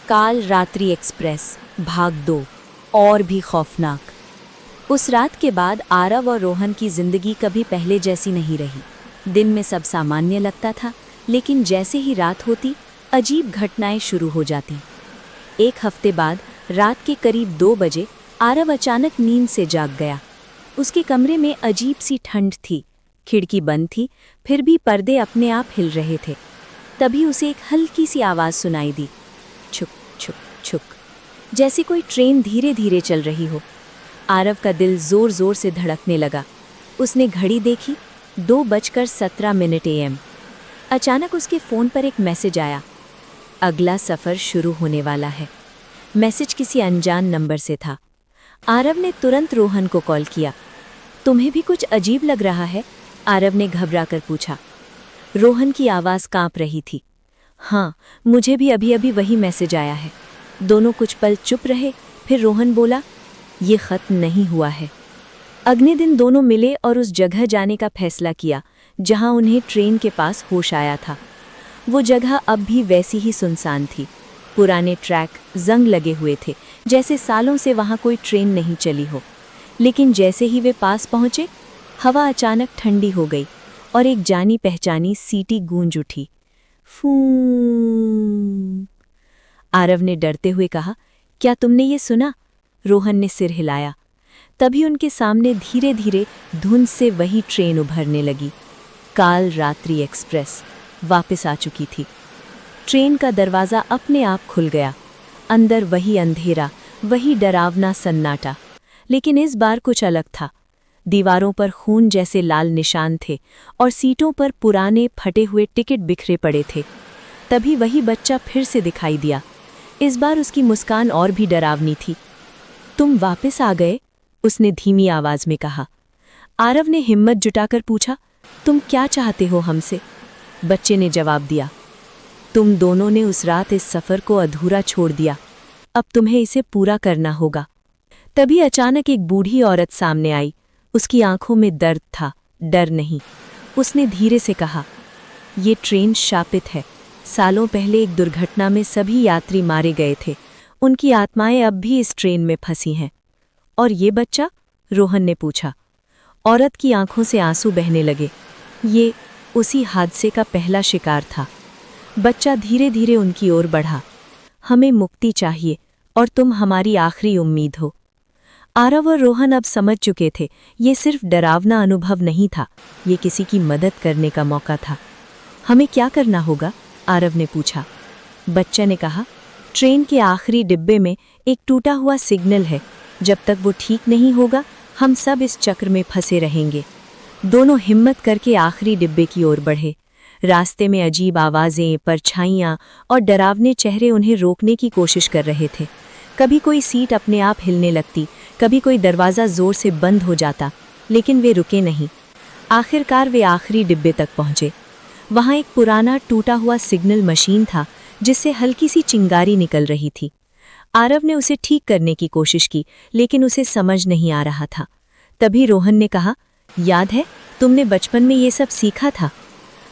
काल रात्रि एक्सप्रेस भाग 2 और भी खौफनाक। उस रात के बाद आरव और रोहन की जिंदगी कभी पहले जैसी नहीं रही। दिन में सब सामान्य लगता था, लेकिन जैसे ही रात होती अजीब घटनाएं शुरू हो जाती। एक हफ्ते बाद रात के करीब 2 बजे आरव अचानक नींद से जाग गया। उसके कमरे में अजीब सी ठंड थी, खिड़की बंद थी, फिर भी पर्दे अपने आप हिल रहे थे। तभी उसे एक हल्की सी आवाज़ सुनाई दी, छुक छुक छुक, जैसे कोई ट्रेन धीरे धीरे चल रही हो। आरव का दिल जोर जोर से धड़कने लगा। उसने घड़ी देखी, 2:17 AM। अचानक उसके फ़ोन पर एक मैसेज आया, अगला सफ़र शुरू होने वाला है। मैसेज किसी अनजान नंबर से था। आरव ने तुरंत रोहन को कॉल किया। तुम्हें भी कुछ अजीब लग रहा है? आरव ने घबराकर पूछा। रोहन की आवाज़ कांप रही थी। हाँ, मुझे भी अभी अभी वही मैसेज आया है। दोनों कुछ पल चुप रहे, फिर रोहन बोला, ये ख़त्म नहीं हुआ है। अगले दिन दोनों मिले और उस जगह जाने का फैसला किया जहां उन्हें ट्रेन के पास होश आया था। वो जगह अब भी वैसी ही सुनसान थी। पुराने ट्रैक जंग लगे हुए थे, जैसे सालों से वहां कोई ट्रेन नहीं चली हो। लेकिन जैसे ही वे पास पहुंचे, हवा अचानक ठंडी हो गई और एक जानी पहचानी सीटी गूंज उठी। फूं। आरव ने डरते हुए कहा, क्या तुमने ये सुना? रोहन ने सिर हिलाया। तभी उनके सामने धीरे धीरे धुंध से वही ट्रेन उभरने लगी। काल रात्रि एक्सप्रेस वापस आ चुकी थी। ट्रेन का दरवाज़ा अपने आप खुल गया। अंदर वही अंधेरा, वही डरावना सन्नाटा, लेकिन इस बार कुछ अलग था। दीवारों पर खून जैसे लाल निशान थे और सीटों पर पुराने फटे हुए टिकट बिखरे पड़े थे। तभी वही बच्चा फिर से दिखाई दिया। इस बार उसकी मुस्कान और भी डरावनी थी। तुम वापस आ गए? उसने धीमी आवाज़ में कहा। आरव ने हिम्मत जुटाकर पूछा, तुम क्या चाहते हो हमसे? बच्चे ने जवाब दिया, तुम दोनों ने उस रात इस सफ़र को अधूरा छोड़ दिया, अब तुम्हें इसे पूरा करना होगा। तभी अचानक एक बूढ़ी औरत सामने आई। उसकी आंखों में दर्द था, डर नहीं। उसने धीरे से कहा, ये ट्रेन शापित है। सालों पहले एक दुर्घटना में सभी यात्री मारे गए थे। उनकी आत्माएं अब भी इस ट्रेन में फंसी हैं। और ये बच्चा? रोहन ने पूछा। औरत की आंखों से आंसू बहने लगे। ये उसी हादसे का पहला शिकार था। बच्चा धीरे धीरे उनकी ओर बढ़ा। हमें मुक्ति चाहिए और तुम हमारी आखिरी उम्मीद हो। आरव और रोहन अब समझ चुके थे, ये सिर्फ डरावना अनुभव नहीं था, ये किसी की मदद करने का मौका था। हमें क्या करना होगा? आरव ने पूछा। बच्चा ने कहा, ट्रेन के आखिरी डिब्बे में एक टूटा हुआ सिग्नल है। जब तक वो ठीक नहीं होगा, हम सब इस चक्र में फंसे रहेंगे। दोनों हिम्मत करके आखिरी डिब्बे की ओर बढ़े। रास्ते में अजीब आवाज़ें, परछाइयाँ और डरावने चेहरे उन्हें रोकने की कोशिश कर रहे थे। कभी कोई सीट अपने आप हिलने लगती, कभी कोई दरवाज़ा ज़ोर से बंद हो जाता, लेकिन वे रुके नहीं। आखिरकार वे आखिरी डिब्बे तक पहुँचे। वहाँ एक पुराना टूटा हुआ सिग्नल मशीन था, जिससे हल्की सी चिंगारी निकल रही थी। आरव ने उसे ठीक करने की कोशिश की, लेकिन उसे समझ नहीं आ रहा था। तभी रोहन ने कहा, याद है तुमने बचपन में ये सब सीखा था?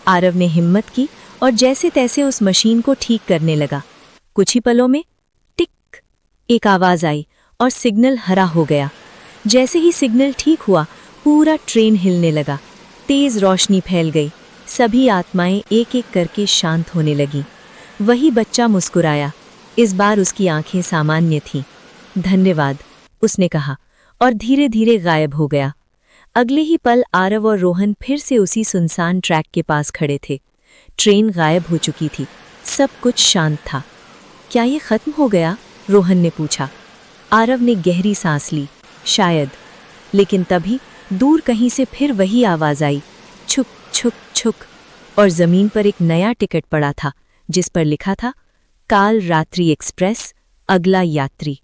आरव ने हिम्मत की और जैसे तैसे उस मशीन को ठीक करने लगा। कुछ ही पलों में टिक एक आवाज़ आई और सिग्नल हरा हो गया। जैसे ही सिग्नल ठीक हुआ, पूरा ट्रेन हिलने लगा। तेज़ रोशनी फैल गई। सभी आत्माएं एक एक करके शांत होने लगीं। वही बच्चा मुस्कुराया। इस बार उसकी आंखें सामान्य थीं। धन्यवाद, उसने कहा और धीरे धीरे गायब हो गया। अगले ही पल आरव और रोहन फिर से उसी सुनसान ट्रैक के पास खड़े थे। ट्रेन गायब हो चुकी थी, सब कुछ शांत था। क्या ये खत्म हो गया? रोहन ने पूछा। आरव ने गहरी सांस ली, शायद। लेकिन तभी दूर कहीं से फिर वही आवाज़ आई, छुक छुक छुक, और ज़मीन पर एक नया टिकट पड़ा था, जिस पर लिखा था, काल रात्रि एक्सप्रेस, अगला यात्री।